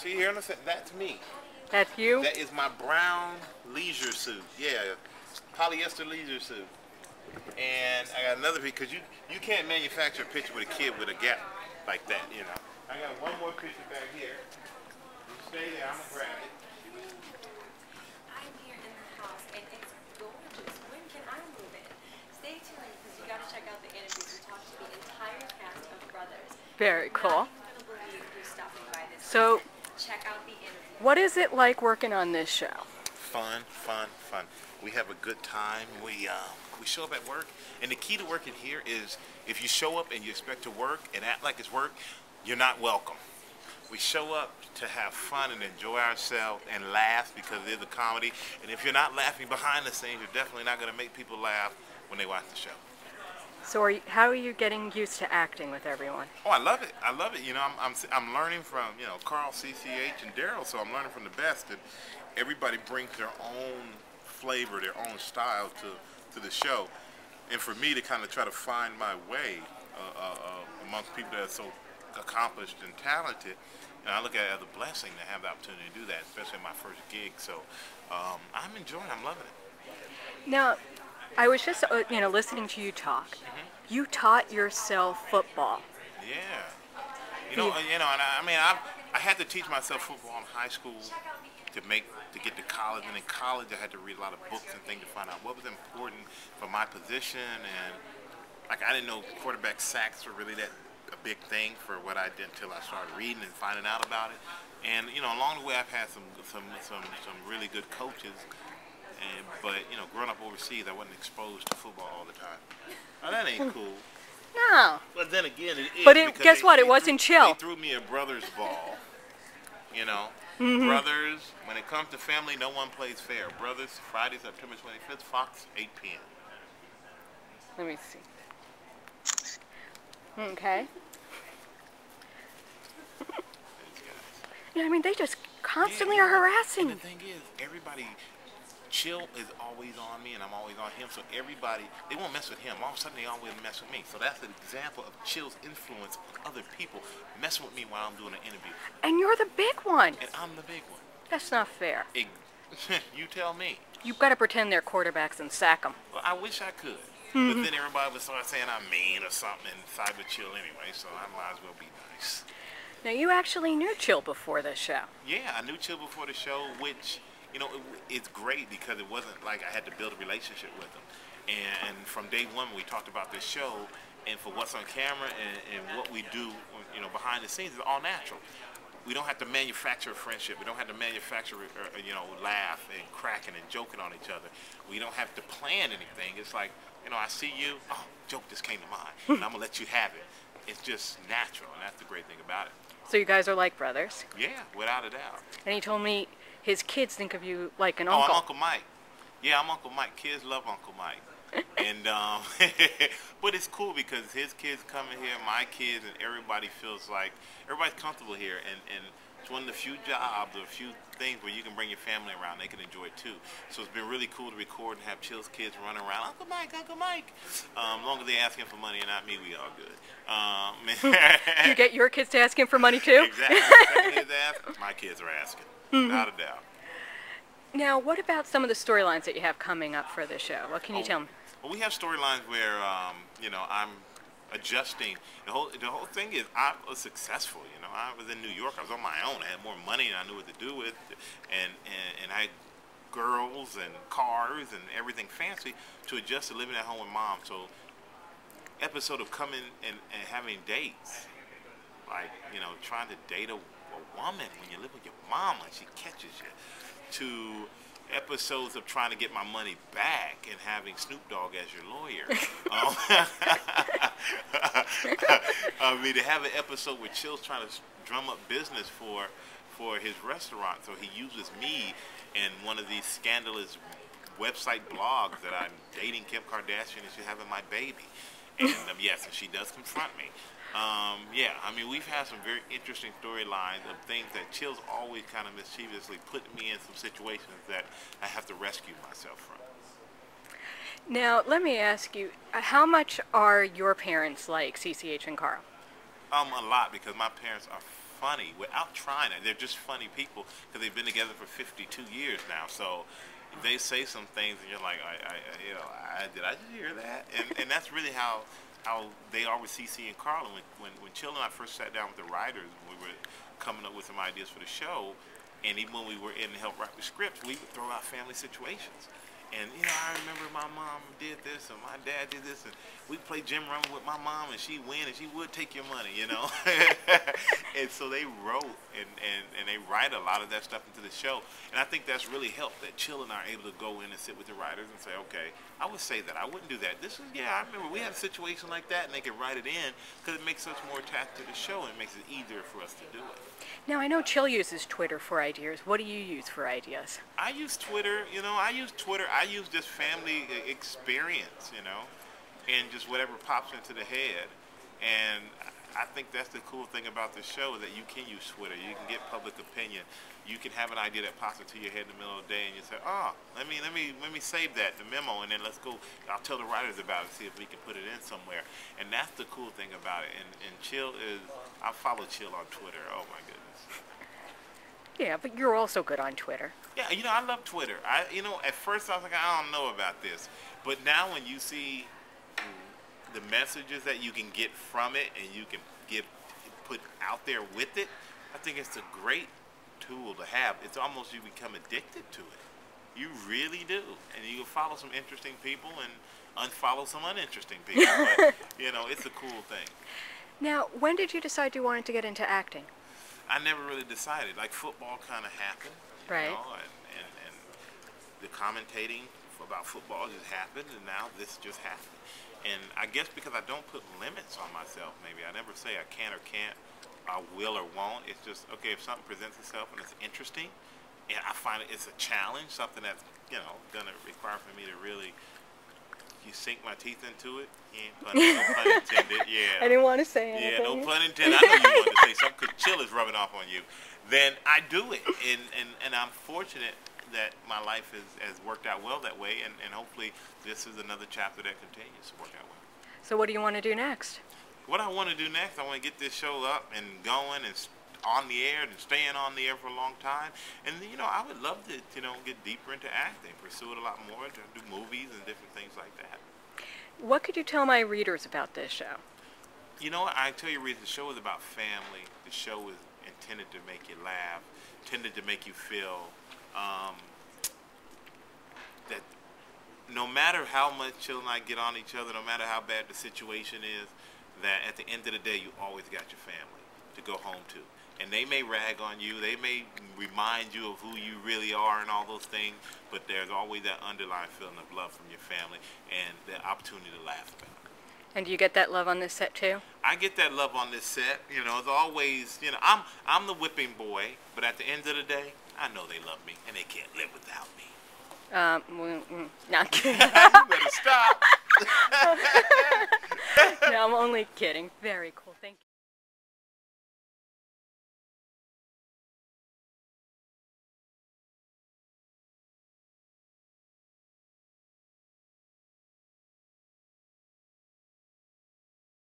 See here, that's me. That's you? That is my brown leisure suit. Yeah, polyester leisure suit. And I got another because you can't manufacture a picture with a kid with a gap like that, you know. I got one more picture back here. You stay there, I'm gonna grab it. I'm here in the house and it's gorgeous. When can I move in? Stay tuned because you got to check out the interviews. We talked to the entire cast of Brothers. Very cool. Not even gonna believe who's stopping by this So, weekend. Check out the interview. what is it like working on this show? Fun. We have a good time. We show up at work, and the key to working here is if you show up and you expect to work and act like it's work, you're not welcome. We show up to have fun and enjoy ourselves and laugh because it is a comedy. And if you're not laughing behind the scenes, you're definitely not going to make people laugh when they watch the show. So, how are you getting used to acting with everyone? Oh, I love it. You know, I'm learning from, you know, Carl, CCH, and Daryl, so I'm learning from the best. And everybody brings their own flavor, their own style to the show. And for me to kind of try to find my way amongst people that are so accomplished and talented, and I look at it as a blessing to have the opportunity to do that, especially my first gig. So I'm enjoying it. I'm loving it. Now, I was just, listening to you talk. Mm-hmm. You taught yourself football. Yeah. And I had to teach myself football in high school to get to college, and in college I had to read a lot of books and things to find out what was important for my position. And like I didn't know quarterback sacks were really a big thing for what I did until I started reading and finding out about it. And you know, along the way I've had some really good coaches. But you know, growing up overseas, I wasn't exposed to football all the time. Now that ain't cool. No. But then again, it is. But because it wasn't chill. They threw me a brothers ball. You know, Brothers. When it comes to family, no one plays fair. Brothers, Friday, September 25th, Fox, 8 p.m. Let me see. Okay. Yeah, I mean, they just constantly are harassing. And the thing is, everybody. Chill is always on me, and I'm always on him. So everybody, they won't mess with him. All of a sudden, they always mess with me. So that's an example of Chill's influence on other people messing with me while I'm doing an interview. And you're the big one. And I'm the big one. That's not fair. You tell me. You've got to pretend they're quarterbacks and sack them. Well, I wish I could. But then everybody would start saying I'm mean or something inside with Chill anyway, so I might as well be nice. Now, you actually knew Chill before this show. Yeah, I knew Chill before the show, which... You know, it's great because it wasn't like I had to build a relationship with them. And from day one, we talked about this show, and for what's on camera and what we do, you know, behind the scenes is all natural. We don't have to manufacture a friendship. We don't have to manufacture, laugh and cracking and joking on each other. We don't have to plan anything. It's like, you know, I see you, oh, joke just came to mind, and I'm going to let you have it. It's just natural, and that's the great thing about it. So you guys are like brothers? Yeah, without a doubt. And he told me his kids think of you like an uncle. Oh, I'm Uncle Mike. Yeah, I'm Uncle Mike. Kids love Uncle Mike. And but it's cool because his kids come in here, my kids, and everybody feels like everybody's comfortable here. And it's one of the few jobs or a few things where you can bring your family around. They can enjoy it too. So it's been really cool to record and have Chill's kids running around. Uncle Mike, Uncle Mike. As long as they ask him for money and not me, we all good. You get your kids to ask him for money too? Exactly. Second ask, my kids are asking. Without a doubt. Now, what about some of the storylines that you have coming up for this show? What can you tell me? Well, we have storylines where, I'm adjusting. The whole thing is I was successful. You know, I was in New York. I was on my own. I had more money and I knew what to do with. And I had girls and cars and everything fancy to adjust to living at home with mom. So episode of coming and having dates, like, you know, trying to date a woman when you live with your mom and she catches you, to episodes of trying to get my money back and having Snoop Dogg as your lawyer. I mean, to have an episode where Chill's trying to drum up business for his restaurant, so he uses me in one of these scandalous website blogs that I'm dating Kim Kardashian and she's having my baby. And yes, and she does confront me. Yeah, I mean, we've had some very interesting storylines of things that Chill's always kind of mischievously put me in some situations that I have to rescue myself from. Now, let me ask you, how much are your parents like CCH and Carl? A lot, because my parents are funny without trying it. They're just funny people because they've been together for 52 years now. So they say some things, and you're like, did I just hear that? And that's really how they are with CC and Carlin. When Chill and I first sat down with the writers, we were coming up with some ideas for the show, and even when we were in to help write the scripts, we would throw out family situations. And, I remember my mom did this and my dad did this, and we played Jim Rumble with my mom, and she'd win, and she would take your money, And so they wrote and they write a lot of that stuff into the show. And I think that's really helped, that Chill and I are able to go in and sit with the writers and say, okay, I would say that. I wouldn't do that. I remember we had a situation like that, and they could write it in because it makes us more attached to the show, and it makes it easier for us to do it. Now, I know Chill uses Twitter for ideas. What do you use for ideas? I use Twitter, I use Twitter. I use just family experience, and just whatever pops into the head. And I think that's the cool thing about the show, that you can use Twitter. You can get public opinion. You can have an idea that pops into your head in the middle of the day, and you say, let me save that, the memo, and then let's go. I'll tell the writers about it, see if we can put it in somewhere. And that's the cool thing about it. And Chill I follow Chill on Twitter. Oh my goodness. Yeah, but you're also good on Twitter. Yeah, I love Twitter. At first I was like, I don't know about this. But now when you see the messages that you can get from it and you can put out there with it, I think it's a great tool to have. It's almost you become addicted to it. You really do. And you can follow some interesting people and unfollow some uninteresting people. But, it's a cool thing. Now, when did you decide you wanted to get into acting? I never really decided. Like, football kind of happened, right? And the commentating about football just happened, and now this just happened. And I guess because I don't put limits on myself, maybe I never say I can or can't, I will or won't. It's just, okay, if something presents itself and it's interesting, and I find it's a challenge, something that's going to require for me to really sink my teeth into it. No pun intended. Yeah. I didn't want to say anything. Yeah, no pun intended. I know you wanted to say something because Chill is rubbing off on you. Then I do it, and I'm fortunate that my life has worked out well that way, and hopefully this is another chapter that continues to work out well. So what do you want to do next? What I want to do next, I want to get this show up and going and on the air and staying on the air for a long time. And I would love to get deeper into acting, pursue it a lot more, to do movies and different things like that. What could you tell my readers about this show? I tell you, the show is about family. The show is intended to make you laugh, intended to make you feel that no matter how much Chill and I get on each other, no matter how bad the situation is, that at the end of the day, you always got your family to go home to. And they may rag on you, they may remind you of who you really are and all those things, but there's always that underlying feeling of love from your family and the opportunity to laugh about it. And do you get that love on this set too? I get that love on this set. It's always, I'm the whipping boy, but at the end of the day, I know they love me and they can't live without me. Not kidding. You better stop. No, I'm only kidding. Very cool.